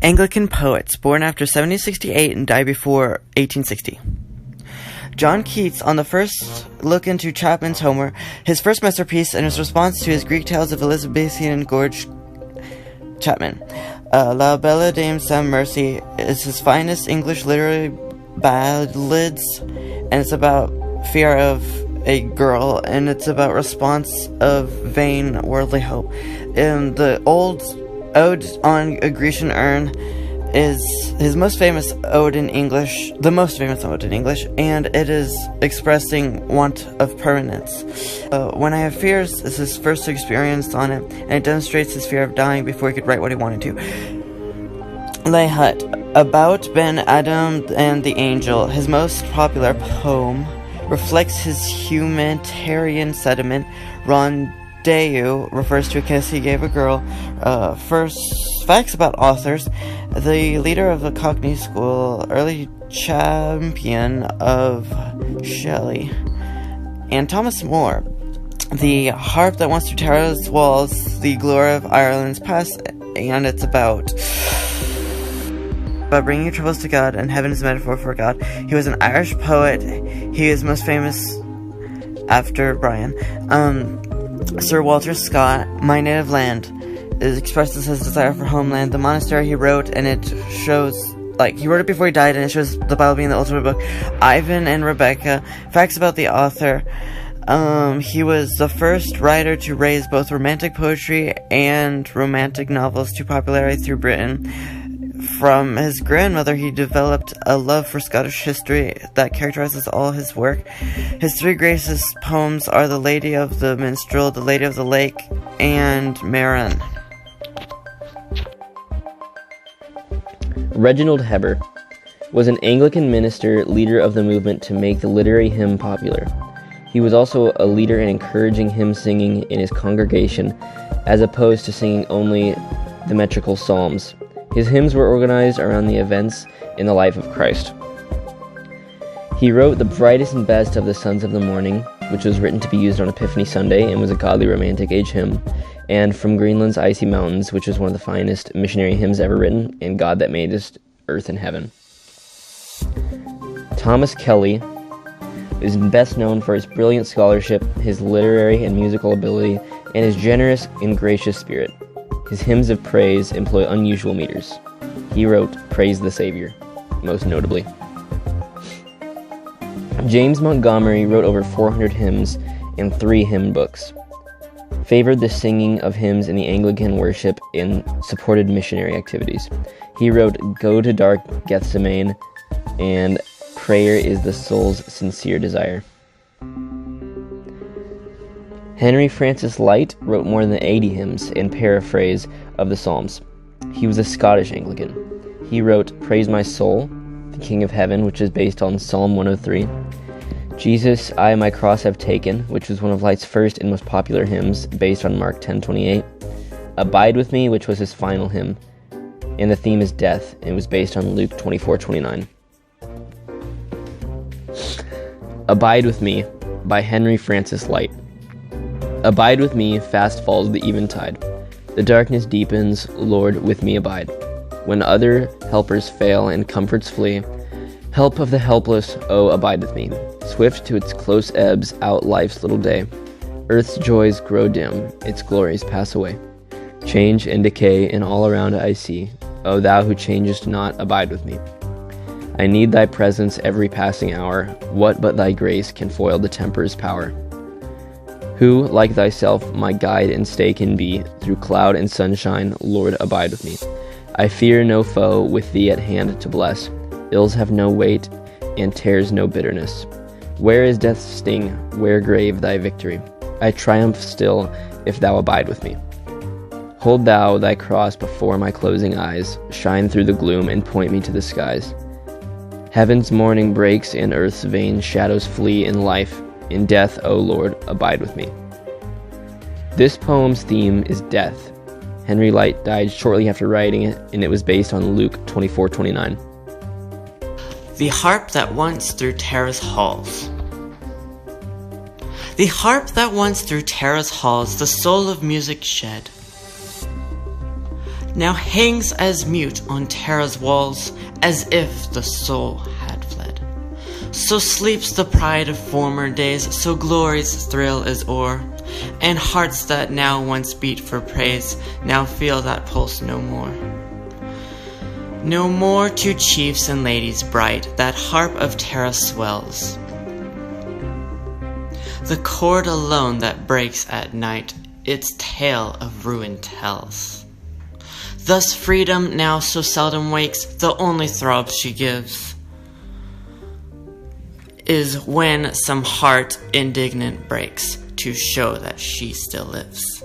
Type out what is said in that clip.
Anglican poets, born after 1768 and died before 1860. John Keats, on the first look into Chapman's Homer, his first masterpiece, and his response to his Greek tales of Elizabethan Gorge Chapman. La Belle Dame Sans Mercy is his finest English literary ballads, and it's about fear of a girl, and it's about response of vain worldly hope. And the old Ode on a Grecian Urn is his most famous ode in English, the most famous ode in English, and it is expressing want of permanence. When I Have Fears is his first experience on it, and it demonstrates his fear of dying before he could write what he wanted to. Leigh Hunt, about Ben Adam and the Angel, his most popular poem, reflects his humanitarian sentiment. Rondeau refers to a kiss he gave a girl. First, facts about authors. The leader of the Cockney School, early champion of Shelley. And Thomas More, the harp that wants to tear its walls, the glory of Ireland's past, and it's about bringing your troubles to God, and heaven is a metaphor for God. He was an Irish poet. He is most famous after Brian. Sir Walter Scott, My Native Land, expresses his desire for homeland. The monastery he wrote, and it shows, he wrote it before he died, and it shows the Bible being the ultimate book. Ivan and Rebecca, facts about the author. He was the first writer to raise both romantic poetry and romantic novels to popularity through Britain. From his grandmother, he developed a love for Scottish history that characterizes all his work. His three greatest poems are The Lady of the Minstrel, The Lady of the Lake, and Maron. Reginald Heber was an Anglican minister, leader of the movement to make the literary hymn popular. He was also a leader in encouraging hymn singing in his congregation, as opposed to singing only the metrical psalms. His hymns were organized around the events in the life of Christ. He wrote The Brightest and Best of the Sons of the Morning, which was written to be used on Epiphany Sunday and was a godly romantic age hymn, and From Greenland's Icy Mountains, which is one of the finest missionary hymns ever written, and God That Made Us Earth and Heaven. Thomas Kelly is best known for his brilliant scholarship, his literary and musical ability, and his generous and gracious spirit. His hymns of praise employ unusual meters. He wrote Praise the Savior, most notably. James Montgomery wrote over 400 hymns and 3 hymn books, favored the singing of hymns in the Anglican worship, and supported missionary activities. He wrote Go to Dark Gethsemane and Prayer is the Soul's Sincere Desire. Henry Francis Lyte wrote more than 80 hymns and paraphrase of the Psalms. He was a Scottish Anglican. He wrote Praise My Soul, the King of Heaven, which is based on Psalm 103. Jesus, I My Cross Have Taken, which was one of Lyte's first and most popular hymns, based on Mark 10:28. Abide With Me, which was his final hymn, and the theme is death, and it was based on Luke 24:29. Abide With Me by Henry Francis Lyte. Abide with me, fast falls the eventide. The darkness deepens, Lord, with me abide. When other helpers fail and comforts flee, help of the helpless, oh, abide with me. Swift to its close ebbs out life's little day. Earth's joys grow dim, its glories pass away. Change and decay in all around I see. O thou who changest not, abide with me. I need thy presence every passing hour. What but thy grace can foil the temper's power? Who, like thyself, my guide and stay can be, through cloud and sunshine, Lord, abide with me. I fear no foe, with thee at hand to bless. Ills have no weight, and tears no bitterness. Where is death's sting? Where grave thy victory? I triumph still, if thou abide with me. Hold thou thy cross before my closing eyes, shine through the gloom and point me to the skies. Heaven's morning breaks and earth's vain shadows flee in life. In death, O Lord, abide with me. This poem's theme is death. Henry Lyte died shortly after writing it, and it was based on Luke 24:29. The harp that once through Tara's halls. The harp that once through Tara's halls the soul of music shed. now hangs as mute on Tara's walls as if the soul had fled. So sleeps the pride of former days, so glory's thrill is o'er, and hearts that now once beat for praise now feel that pulse no more. No more to chiefs and ladies bright that harp of Tara swells. The chord alone that breaks at night its tale of ruin tells. Thus freedom now so seldom wakes, the only throb she gives is when some heart indignant breaks to show that she still lives.